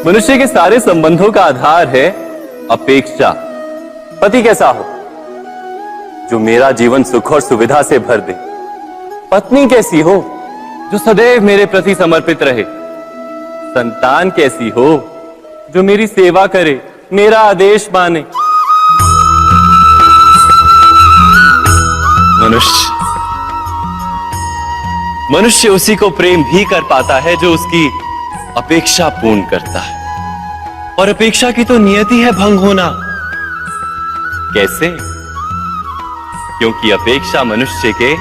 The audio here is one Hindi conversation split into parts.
मनुष्य के सारे संबंधों का आधार है अपेक्षा। पति कैसा हो जो मेरा जीवन सुख और सुविधा से भर दे। पत्नी कैसी हो जो सदैव मेरे प्रति समर्पित रहे। संतान कैसी हो जो मेरी सेवा करे, मेरा आदेश माने। मनुष्य उसी को प्रेम भी कर पाता है जो उसकी अपेक्षा पूर्ण करता है, और अपेक्षा की तो नियति है भंग होना। कैसे? क्योंकि अपेक्षा मनुष्य के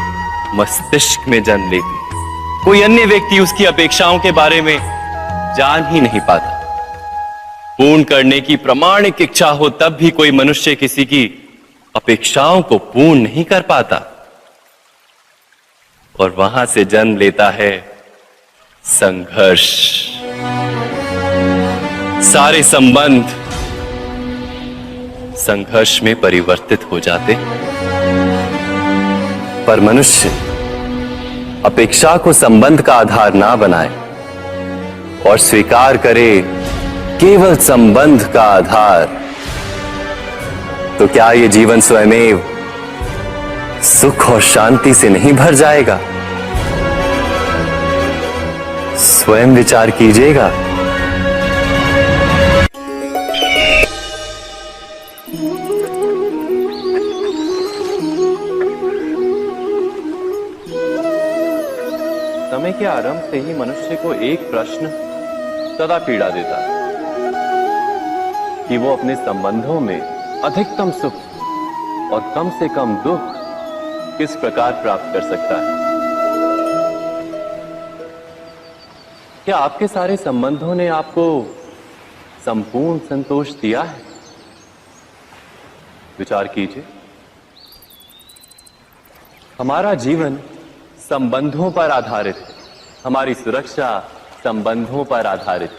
मस्तिष्क में जन्म लेती है। कोई अन्य व्यक्ति उसकी अपेक्षाओं के बारे में जान ही नहीं पाता। पूर्ण करने की प्रामाणिक इच्छा हो तब भी कोई मनुष्य किसी की अपेक्षाओं को पूर्ण नहीं कर पाता, और वहां से जन्म लेता है संघर्ष। सारे संबंध संघर्ष में परिवर्तित हो जाते। पर मनुष्य अपेक्षा को संबंध का आधार ना बनाए और स्वीकार करे केवल संबंध का आधार, तो क्या ये जीवन स्वयमेव सुख और शांति से नहीं भर जाएगा? स्वयं विचार कीजिएगा। समय के आरंभ से ही मनुष्य को एक प्रश्न सदा पीड़ा देता है कि वो अपने संबंधों में अधिकतम सुख और कम से कम दुख किस प्रकार प्राप्त कर सकता है। क्या आपके सारे संबंधों ने आपको संपूर्ण संतोष दिया है? विचार कीजिए। हमारा जीवन संबंधों पर आधारित है। हमारी सुरक्षा संबंधों पर आधारित है।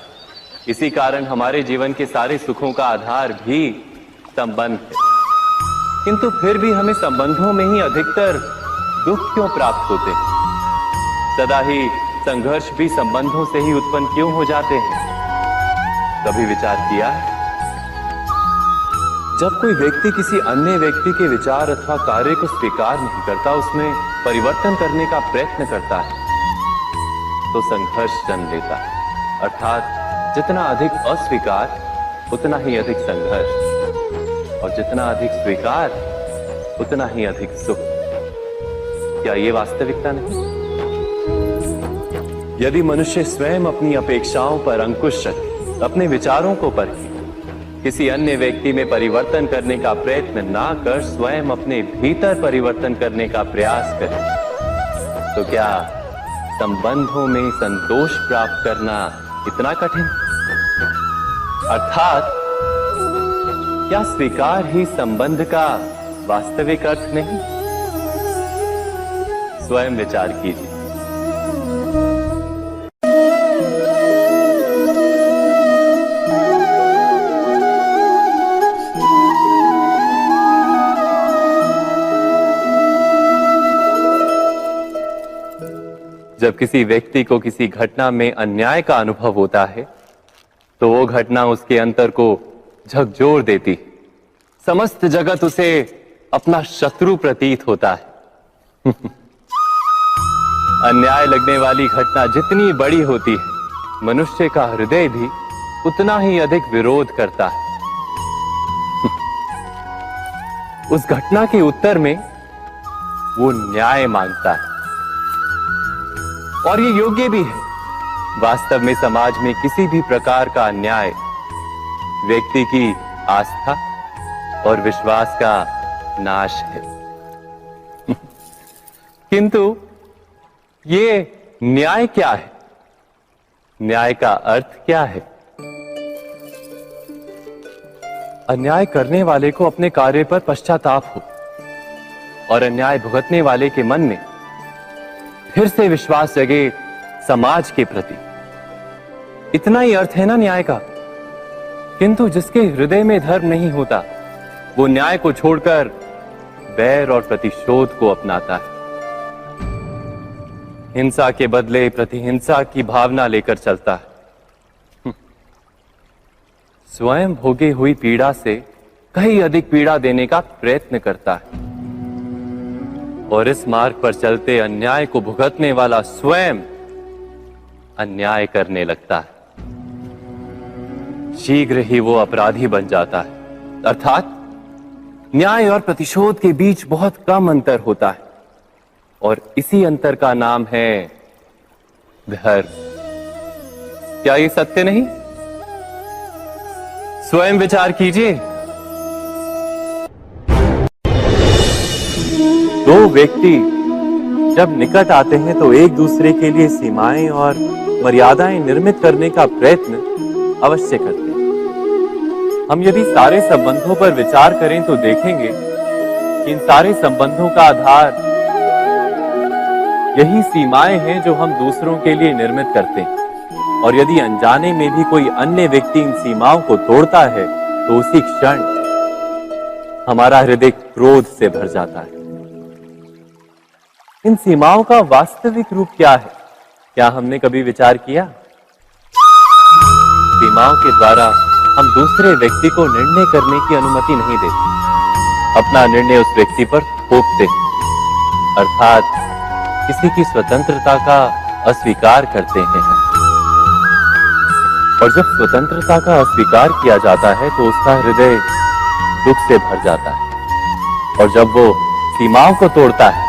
इसी कारण हमारे जीवन के सारे सुखों का आधार भी संबंध है। किंतु फिर भी हमें संबंधों में ही अधिकतर दुख क्यों प्राप्त होते हैं? सदा ही संघर्ष भी संबंधों से ही उत्पन्न क्यों हो जाते हैं? कभी विचार किया है? जब कोई व्यक्ति किसी अन्य व्यक्ति के विचार अथवा कार्य को स्वीकार नहीं करता, उसमें परिवर्तन करने का प्रयत्न करता है, तो संघर्ष जन्म लेता है। अर्थात जितना अधिक अस्वीकार उतना ही अधिक संघर्ष, और जितना अधिक स्वीकार उतना ही अधिक सुख। क्या ये वास्तविकता नहीं? यदि मनुष्य स्वयं अपनी अपेक्षाओं पर अंकुश रखे, अपने विचारों को परखे, किसी अन्य व्यक्ति में परिवर्तन करने का प्रयत्न ना कर स्वयं अपने भीतर परिवर्तन करने का प्रयास करे, तो क्या संबंधों में संतोष प्राप्त करना इतना कठिन? अर्थात क्या स्वीकार ही संबंध का वास्तविक अर्थ नहीं? स्वयं विचार कीजिए। जब किसी व्यक्ति को किसी घटना में अन्याय का अनुभव होता है, तो वो घटना उसके अंतर को झकझोर देती है। समस्त जगत उसे अपना शत्रु प्रतीत होता है। अन्याय लगने वाली घटना जितनी बड़ी होती है, मनुष्य का हृदय भी उतना ही अधिक विरोध करता है। उस घटना के उत्तर में वो न्याय मांगता है, और ये योग्य भी है। वास्तव में समाज में किसी भी प्रकार का अन्याय व्यक्ति की आस्था और विश्वास का नाश है। किंतु ये न्याय क्या है? न्याय का अर्थ क्या है? अन्याय करने वाले को अपने कार्य पर पश्चाताप हो, और अन्याय भुगतने वाले के मन में फिर से विश्वास जगे समाज के प्रति। इतना ही अर्थ है ना न्याय का। किंतु जिसके हृदय में धर्म नहीं होता, वो न्याय को छोड़कर बैर और प्रतिशोध को अपनाता है। हिंसा के बदले प्रतिहिंसा की भावना लेकर चलता है। स्वयं भोगी हुई पीड़ा से कहीं अधिक पीड़ा देने का प्रयत्न करता है और इस मार्ग पर चलते अन्याय को भुगतने वाला स्वयं अन्याय करने लगता है। शीघ्र ही वो अपराधी बन जाता है, अर्थात न्याय और प्रतिशोध के बीच बहुत कम अंतर होता है और इसी अंतर का नाम है धर्म। क्या ये सत्य नहीं? स्वयं विचार कीजिए। दो व्यक्ति जब निकट आते हैं तो एक दूसरे के लिए सीमाएं और मर्यादाएं निर्मित करने का प्रयत्न अवश्य करते हैं। हम यदि सारे संबंधों पर विचार करें तो देखेंगे कि इन सारे संबंधों का आधार यही सीमाएं हैं जो हम दूसरों के लिए निर्मित करते हैं। और यदि अनजाने में भी कोई अन्य व्यक्ति इन सीमाओं को तोड़ता है तो उसी क्षण हमारा हृदय क्रोध से भर जाता है। इन सीमाओं का वास्तविक रूप क्या है? क्या हमने कभी विचार किया? सीमाओं के द्वारा हम दूसरे व्यक्ति को निर्णय करने की अनुमति नहीं देते, अपना निर्णय उस व्यक्ति पर थोपते, अर्थात किसी की स्वतंत्रता का अस्वीकार करते हैं। और जब स्वतंत्रता का अस्वीकार किया जाता है तो उसका हृदय दुख से भर जाता है और जब वो सीमाओं को तोड़ता है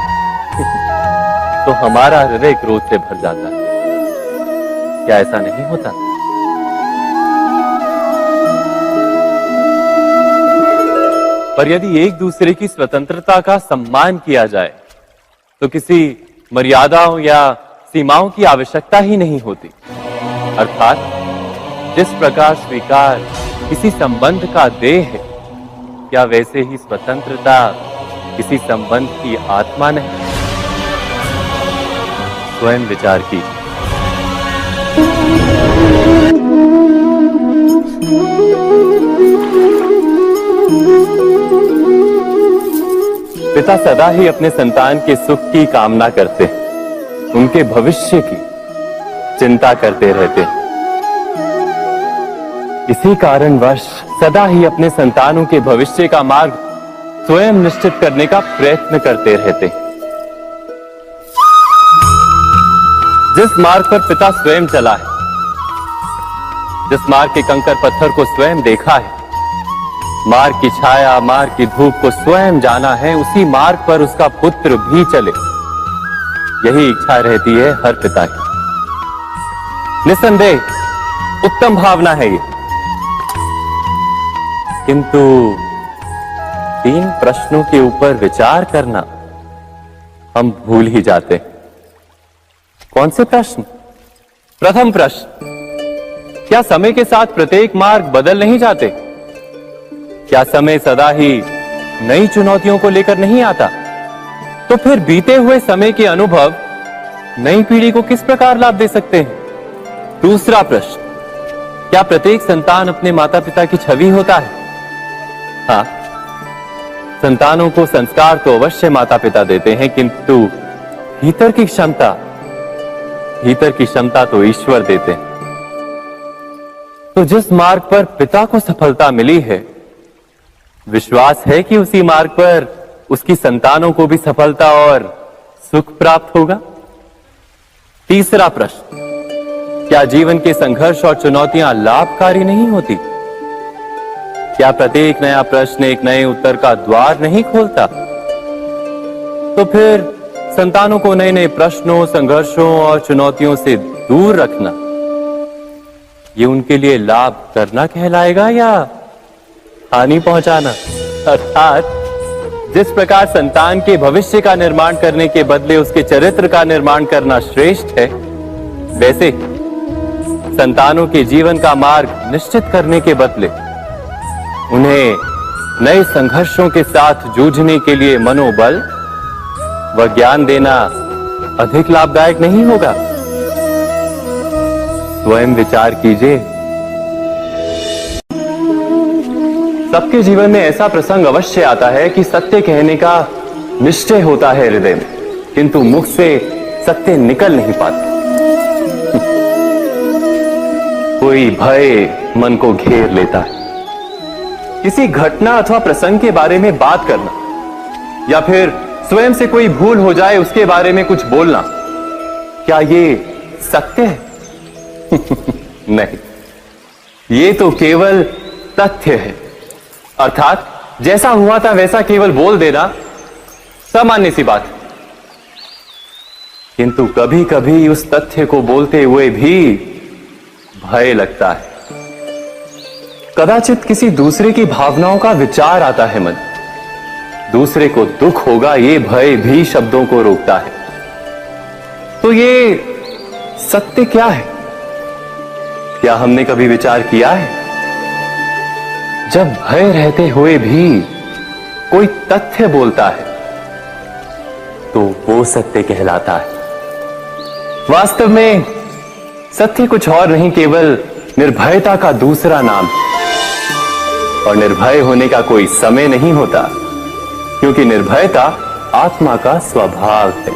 तो हमारा हृदय क्रोध से भर जाता है। क्या ऐसा नहीं होता? पर यदि एक दूसरे की स्वतंत्रता का सम्मान किया जाए तो किसी मर्यादाओं या सीमाओं की आवश्यकता ही नहीं होती। अर्थात जिस प्रकार स्वीकार किसी संबंध का देह है, क्या वैसे ही स्वतंत्रता किसी संबंध की आत्मा नहीं? स्वयं विचार की। पिता सदा ही अपने संतान के सुख की कामना करते हैं, उनके भविष्य की चिंता करते रहते हैं। इसी कारणवश सदा ही अपने संतानों के भविष्य का मार्ग स्वयं निश्चित करने का प्रयत्न करते रहते हैं। जिस मार्ग पर पिता स्वयं चला है, जिस मार्ग के कंकर पत्थर को स्वयं देखा है, मार्ग की छाया, मार्ग की धूप को स्वयं जाना है, उसी मार्ग पर उसका पुत्र भी चले, यही इच्छा रहती है हर पिता की। निसंदेह उत्तम भावना है ये, किंतु 3 प्रश्नों के ऊपर विचार करना हम भूल ही जाते हैं। कौन से प्रश्न? प्रथम प्रश्न, क्या समय के साथ प्रत्येक मार्ग बदल नहीं जाते? क्या समय सदा ही नई चुनौतियों को लेकर नहीं आता? तो फिर बीते हुए समय के अनुभव नई पीढ़ी को किस प्रकार लाभ दे सकते हैं? दूसरा प्रश्न, क्या प्रत्येक संतान अपने माता पिता की छवि होता है? हाँ, संतानों को संस्कार तो अवश्य माता पिता देते हैं, किंतु भीतर की क्षमता तो ईश्वर देते हैं। तो जिस मार्ग पर पिता को सफलता मिली है, विश्वास है कि उसी मार्ग पर उसकी संतानों को भी सफलता और सुख प्राप्त होगा। तीसरा प्रश्न, क्या जीवन के संघर्ष और चुनौतियां लाभकारी नहीं होती? क्या प्रत्येक नया प्रश्न एक नए उत्तर का द्वार नहीं खोलता? तो फिर संतानों को नए नए प्रश्नों, संघर्षों और चुनौतियों से दूर रखना, ये उनके लिए लाभ करना कहलाएगा या हानि पहुंचाना? अर्थात जिस प्रकार संतान के भविष्य का निर्माण करने के बदले उसके चरित्र का निर्माण करना श्रेष्ठ है, वैसे संतानों के जीवन का मार्ग निश्चित करने के बदले उन्हें नए संघर्षों के साथ जूझने के लिए मनोबल व ज्ञान देना अधिक लाभदायक नहीं होगा? स्वयं विचार कीजिए। सबके जीवन में ऐसा प्रसंग अवश्य आता है कि सत्य कहने का निश्चय होता है हृदय में, किंतु मुख से सत्य निकल नहीं पाता। कोई भय मन को घेर लेता है। किसी घटना अथवा प्रसंग के बारे में बात करना या फिर स्वयं से कोई भूल हो जाए उसके बारे में कुछ बोलना, क्या ये सत्य है? नहीं, ये तो केवल तथ्य है। अर्थात जैसा हुआ था वैसा केवल बोल देना सामान्य सी बात है। किंतु कभी कभी उस तथ्य को बोलते हुए भी भय लगता है। कदाचित किसी दूसरे की भावनाओं का विचार आता है मन, दूसरे को दुख होगा ये भय भी शब्दों को रोकता है। तो ये सत्य क्या है? क्या हमने कभी विचार किया है? जब भय रहते हुए भी कोई तथ्य बोलता है तो वो सत्य कहलाता है। वास्तव में सत्य कुछ और नहीं, केवल निर्भयता का दूसरा नाम है। और निर्भय होने का कोई समय नहीं होता, क्योंकि निर्भयता आत्मा का स्वभाव है।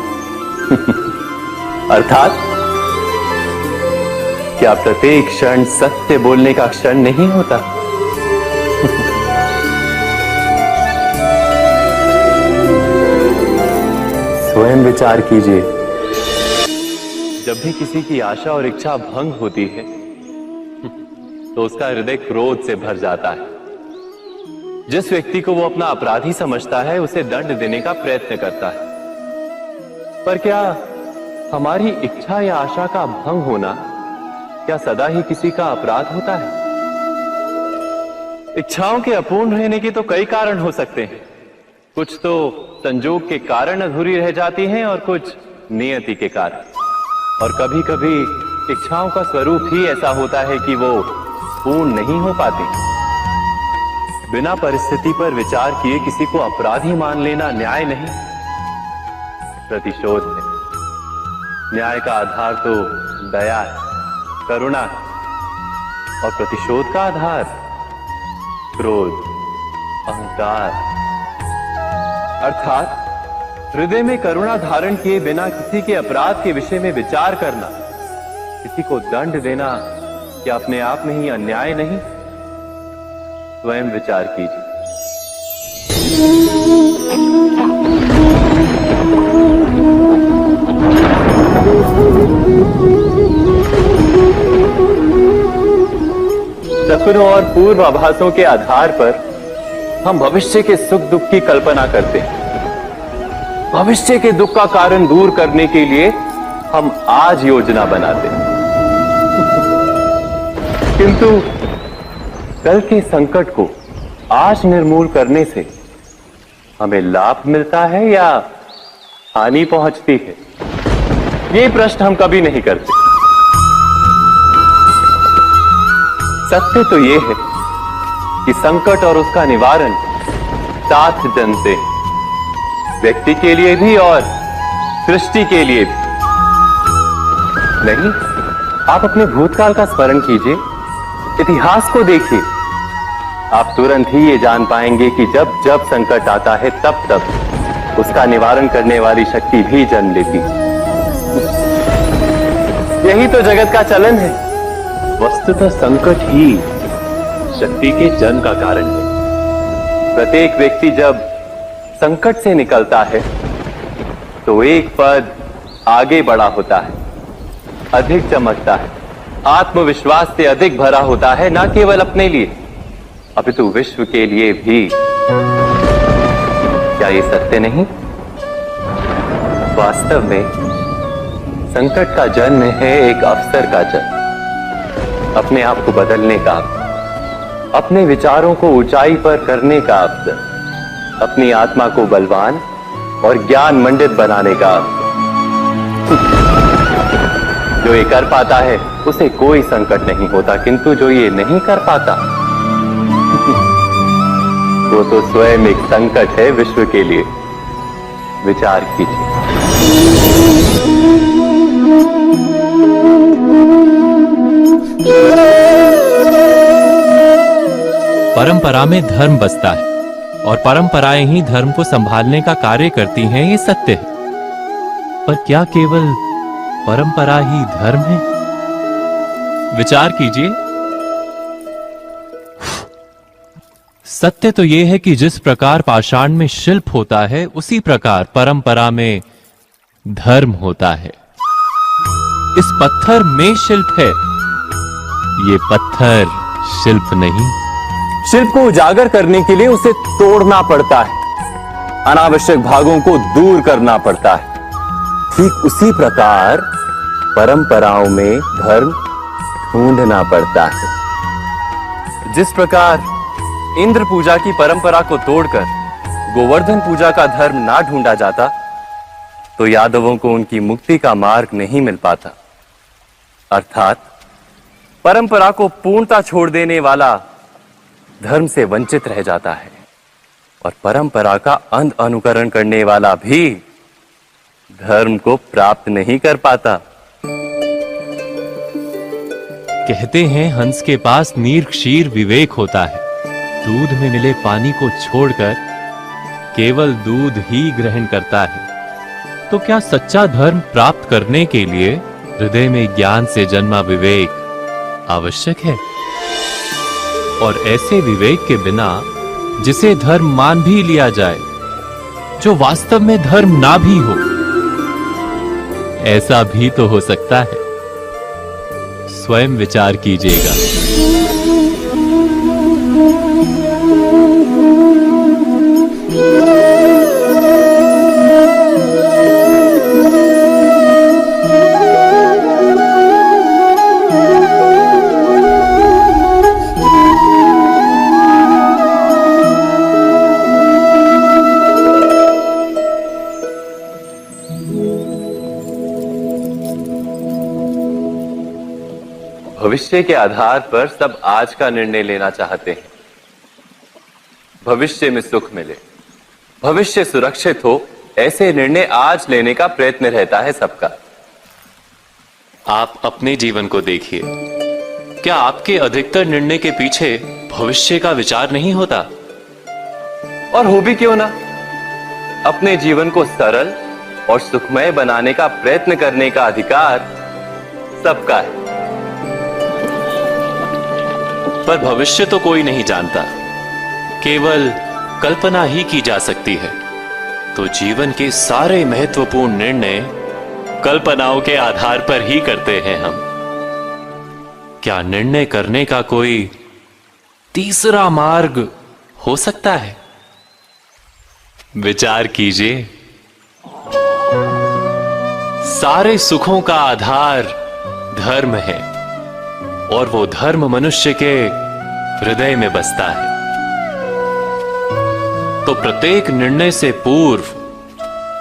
अर्थात क्या प्रत्येक क्षण सत्य बोलने का क्षण नहीं होता? स्वयं विचार कीजिए। जब भी किसी की आशा और इच्छा भंग होती है तो उसका हृदय क्रोध से भर जाता है। जिस व्यक्ति को वो अपना अपराधी समझता है उसे दंड देने का प्रयत्न करता है। पर क्या हमारी इच्छा या आशा का भंग होना क्या सदा ही किसी का अपराध होता है? इच्छाओं के अपूर्ण रहने के तो कई कारण हो सकते हैं। कुछ तो संजोग के कारण अधूरी रह जाती हैं और कुछ नियति के कारण। और कभी कभी इच्छाओं का स्वरूप ही ऐसा होता है कि वो पूर्ण नहीं हो पाती। बिना परिस्थिति पर विचार किए किसी को अपराधी मान लेना न्याय नहीं, प्रतिशोध है। न्याय का आधार तो दया है, करुणा है, और प्रतिशोध का आधार क्रोध, अहंकार। अर्थात हृदय में करुणा धारण किए बिना किसी के अपराध के विषय में विचार करना, किसी को दंड देना, क्या अपने आप में ही अन्याय नहीं? स्वयं विचार कीजिए। सपनों और पूर्वाभासों के आधार पर हम भविष्य के सुख दुख की कल्पना करते हैं। भविष्य के दुख का कारण दूर करने के लिए हम आज योजना बनाते हैं। किंतु कल के संकट को आज निर्मूल करने से हमें लाभ मिलता है या हानि पहुंचती है? ये प्रश्न हम कभी नहीं करते। सत्य तो ये है कि संकट और उसका निवारण साथ जनते, व्यक्ति के लिए भी और सृष्टि के लिए भी। नहीं, आप अपने भूतकाल का स्मरण कीजिए, इतिहास को देखिए। आप तुरंत ही ये जान पाएंगे कि जब जब संकट आता है तब तब उसका निवारण करने वाली शक्ति भी जन्म लेती है। यही तो जगत का चलन है। वस्तुतः संकट ही शक्ति के जन्म का कारण है। प्रत्येक व्यक्ति जब संकट से निकलता है तो एक पद आगे बढ़ा होता है, अधिक चमकता है, आत्मविश्वास से अधिक भरा होता है, न केवल अपने लिए अपितु विश्व के लिए भी। क्या ये सत्य नहीं? वास्तव में संकट का जन्म है एक अवसर का जन्म, अपने आप को बदलने का, अपने विचारों को ऊंचाई पर करने का अवसर, अपनी आत्मा को बलवान और ज्ञान मंडित बनाने का अवसर। जो ये कर पाता है उसे कोई संकट नहीं होता, किंतु जो ये नहीं कर पाता वो तो स्वयं एक संकट है विश्व के लिए। विचार कीजिए। परंपरा में धर्म बसता है और परंपराएं ही धर्म को संभालने का कार्य करती हैं, ये सत्य है। पर क्या केवल परंपरा ही धर्म है? विचार कीजिए। सत्य तो यह है कि जिस प्रकार पाषाण में शिल्प होता है, उसी प्रकार परंपरा में धर्म होता है। इस पत्थर में शिल्प है, ये पत्थर शिल्प नहीं। शिल्प को उजागर करने के लिए उसे तोड़ना पड़ता है, अनावश्यक भागों को दूर करना पड़ता है। ठीक उसी प्रकार परंपराओं में धर्म ढूंढना पड़ता है। जिस प्रकार इंद्र पूजा की परंपरा को तोड़कर गोवर्धन पूजा का धर्म ना ढूंढा जाता, तो यादवों को उनकी मुक्ति का मार्ग नहीं मिल पाता। अर्थात परंपरा को पूर्णता छोड़ देने वाला धर्म से वंचित रह जाता है, और परंपरा का अंध अनुकरण करने वाला भी धर्म को प्राप्त नहीं कर पाता। कहते हैं हंस के पास नीर क्षीर विवेक होता है। दूध में मिले पानी को छोड़कर केवल दूध ही ग्रहण करता है। तो क्या सच्चा धर्म प्राप्त करने के लिए हृदय में ज्ञान से जन्मा विवेक आवश्यक है? और ऐसे विवेक के बिना जिसे धर्म मान भी लिया जाए, जो वास्तव में धर्म ना भी हो, ऐसा भी तो हो सकता है। स्वयं विचार कीजिएगा। भविष्य के आधार पर सब आज का निर्णय लेना चाहते हैं। भविष्य में सुख मिले, भविष्य सुरक्षित हो, ऐसे निर्णय आज लेने का प्रयत्न रहता है सबका। आप अपने जीवन को देखिए। क्या आपके अधिकतर निर्णय के पीछे भविष्य का विचार नहीं होता? और हो भी क्यों ना, अपने जीवन को सरल और सुखमय बनाने का प्रयत्न करने का अधिकार सबका है। पर भविष्य तो कोई नहीं जानता, केवल कल्पना ही की जा सकती है। तो जीवन के सारे महत्वपूर्ण निर्णय कल्पनाओं के आधार पर ही करते हैं हम। क्या निर्णय करने का कोई तीसरा मार्ग हो सकता है? विचार कीजिए। सारे सुखों का आधार धर्म है, और वो धर्म मनुष्य के हृदय में बसता है। तो प्रत्येक निर्णय से पूर्व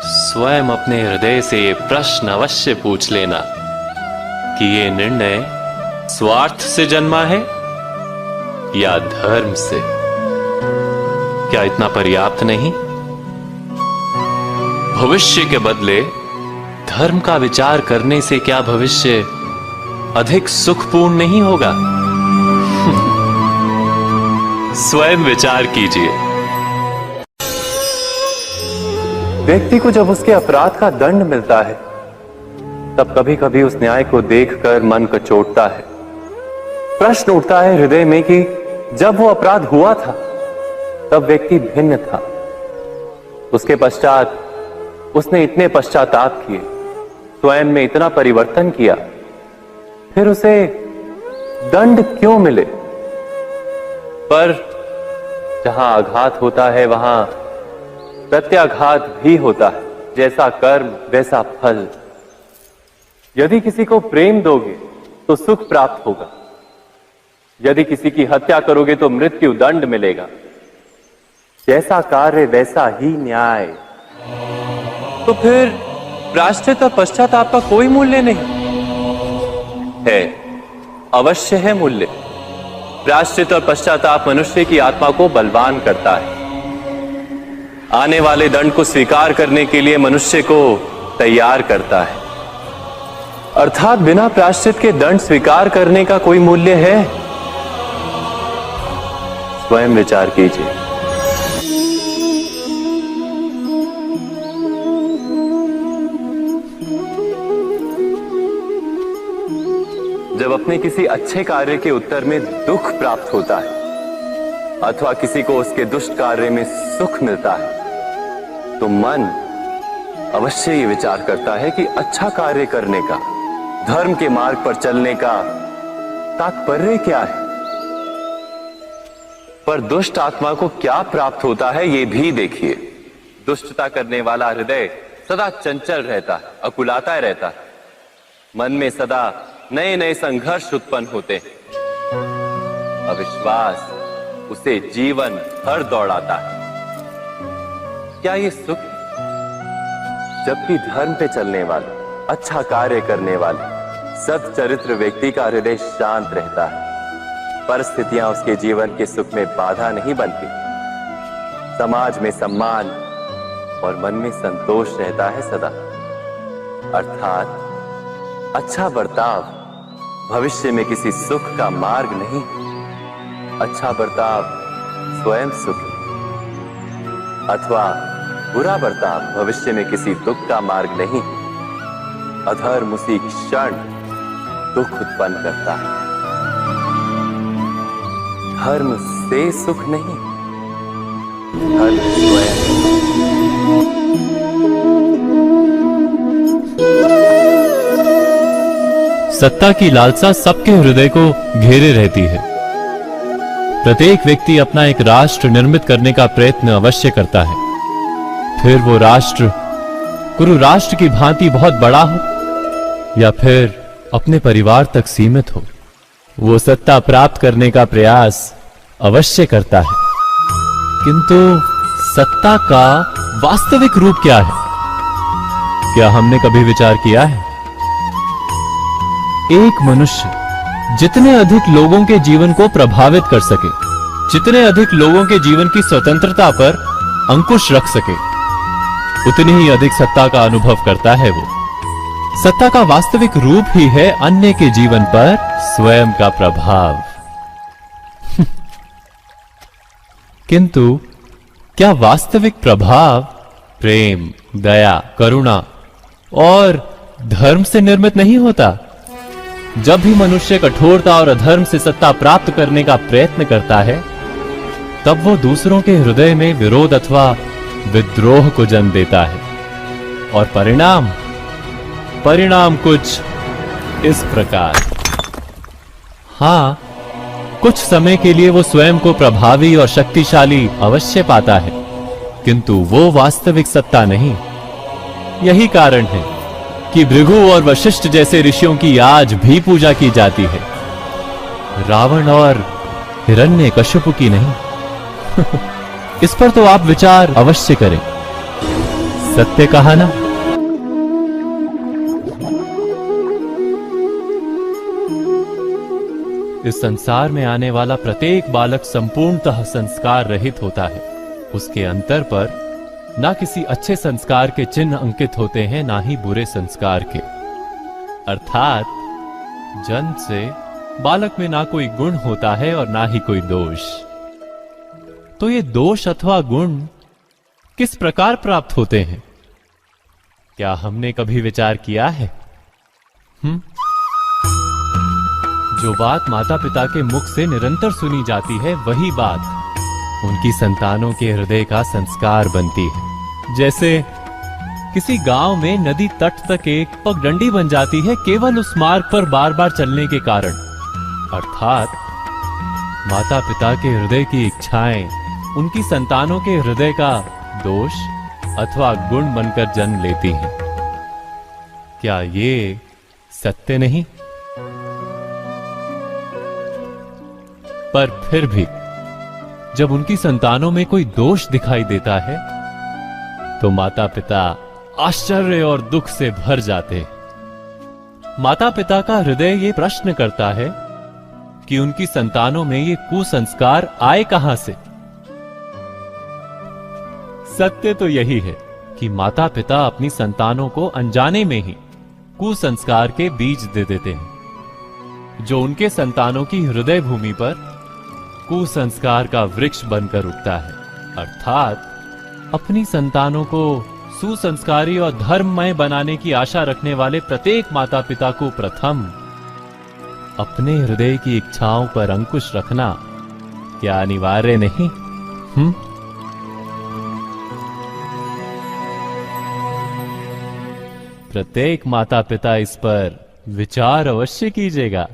स्वयं अपने हृदय से ये प्रश्न अवश्य पूछ लेना कि ये निर्णय स्वार्थ से जन्मा है या धर्म से। क्या इतना पर्याप्त नहीं? भविष्य के बदले धर्म का विचार करने से क्या भविष्य अधिक सुखपूर्ण नहीं होगा? स्वयं विचार कीजिए। व्यक्ति को जब उसके अपराध का दंड मिलता है, तब कभी कभी उस न्याय को देखकर मन कचोटता है। प्रश्न उठता है हृदय में कि जब वो अपराध हुआ था, तब व्यक्ति भिन्न था। उसके पश्चात उसने इतने पश्चाताप किए, स्वयं में इतना परिवर्तन किया, फिर उसे दंड क्यों मिले? पर जहां आघात होता है, वहां प्रत्याघात भी होता है। जैसा कर्म वैसा फल। यदि किसी को प्रेम दोगे तो सुख प्राप्त होगा, यदि किसी की हत्या करोगे तो मृत्यु दंड मिलेगा। जैसा कार्य वैसा ही न्याय। तो फिर प्रायश्चित और पश्चाताप का कोई मूल्य नहीं है? अवश्य है मूल्य। प्रायश्चित और पश्चाताप मनुष्य की आत्मा को बलवान करता है। आने वाले दंड को स्वीकार करने के लिए मनुष्य को तैयार करता है। अर्थात बिना प्रायश्चित के दंड स्वीकार करने का कोई मूल्य है? स्वयं विचार कीजिए। जब अपने किसी अच्छे कार्य के उत्तर में दुख प्राप्त होता है अथवा किसी को उसके दुष्ट कार्य में सुख मिलता है, तो मन अवश्य ये विचार करता है कि अच्छा कार्य करने का, धर्म के मार्ग पर चलने का तात्पर्य क्या है। पर दुष्ट आत्मा को क्या प्राप्त होता है ये भी देखिए। दुष्टता करने वाला हृदय सदा चंचल रहता है, अकुलाता रहता है। मन में सदा नए नए संघर्ष उत्पन्न होते हैं। अविश्वास उसे जीवन भर दौड़ाता है। क्या ये सुख? जबकि धर्म पे चलने वाले, अच्छा कार्य करने वाले, सच्चरित्र व्यक्ति का हृदय शांत रहता है। परिस्थितियां उसके जीवन के सुख में बाधा नहीं बनती। समाज में सम्मान और मन में संतोष रहता है सदा। अर्थात अच्छा बर्ताव भविष्य में किसी सुख का मार्ग नहीं। अच्छा बर्ताव स्वयं सुख अथवा बुरा बर्ताव भविष्य में किसी दुख का मार्ग नहीं। अधर्म उसी क्षण दुख उत्पन्न करता है। धर्म से सुख नहीं, धर्म स्वयं। सत्ता की लालसा सबके हृदय को घेरे रहती है। प्रत्येक व्यक्ति अपना एक राष्ट्र निर्मित करने का प्रयत्न अवश्य करता है। फिर वो राष्ट्र कुरु राष्ट्र की भांति बहुत बड़ा हो या फिर अपने परिवार तक सीमित हो, वो सत्ता प्राप्त करने का प्रयास अवश्य करता है। किंतु सत्ता का वास्तविक रूप क्या है? क्या हमने कभी विचार किया है? एक मनुष्य जितने अधिक लोगों के जीवन को प्रभावित कर सके, जितने अधिक लोगों के जीवन की स्वतंत्रता पर अंकुश रख सके, उतनी ही अधिक सत्ता का अनुभव करता है वो। सत्ता का वास्तविक रूप ही है अन्य के जीवन पर स्वयं का प्रभाव। किंतु क्या वास्तविक प्रभाव प्रेम, दया, करुणा और धर्म से निर्मित नहीं होता? जब भी मनुष्य कठोरता और अधर्म से सत्ता प्राप्त करने का प्रयत्न करता है, तब वो दूसरों के हृदय में विरोध अथवा विद्रोह को जन्म देता है। और परिणाम कुछ इस प्रकार। हां, कुछ समय के लिए वो स्वयं को प्रभावी और शक्तिशाली अवश्य पाता है, किंतु वो वास्तविक सत्ता नहीं। यही कारण है कि भृगु और वशिष्ठ जैसे ऋषियों की आज भी पूजा की जाती है, रावण और हिरण्यकश्यप की नहीं। इस पर तो आप विचार अवश्य करें। सत्य कहा ना? इस संसार में आने वाला प्रत्येक बालक संपूर्णतः संस्कार रहित होता है। उसके अंतर पर ना किसी अच्छे संस्कार के चिन्ह अंकित होते हैं, ना ही बुरे संस्कार के। अर्थात जन्म से बालक में ना कोई गुण होता है और ना ही कोई दोष। तो ये दोष अथवा गुण किस प्रकार प्राप्त होते हैं? क्या हमने कभी विचार किया है? जो बात माता पिता के मुख से निरंतर सुनी जाती है, वही बात उनकी संतानों के हृदय का संस्कार बनती है। जैसे किसी गांव में नदी तट तक एक पगडंडी बन जाती है केवल उस मार्ग पर बार बार चलने के कारण। अर्थात माता पिता के हृदय की इच्छाएं उनकी संतानों के हृदय का दोष अथवा गुण बनकर जन्म लेती हैं। क्या ये सत्य नहीं? पर फिर भी जब उनकी संतानों में कोई दोष दिखाई देता है, तो माता पिता आश्चर्य और दुख से भर जाते। माता पिता का हृदय ये प्रश्न करता है कि उनकी संतानों में ये कुसंस्कार आए कहां से। सत्य तो यही है कि माता पिता अपनी संतानों को अनजाने में ही कुसंस्कार के बीज दे देते हैं, जो उनके संतानों की हृदय भूमि पर कुसंस्कार का वृक्ष बनकर उगता है। अर्थात अपनी संतानों को सुसंस्कारी और धर्ममय बनाने की आशा रखने वाले प्रत्येक माता पिता को प्रथम अपने हृदय की इच्छाओं पर अंकुश रखना क्या अनिवार्य नहीं? प्रत्येक माता पिता इस पर विचार अवश्य कीजिएगा।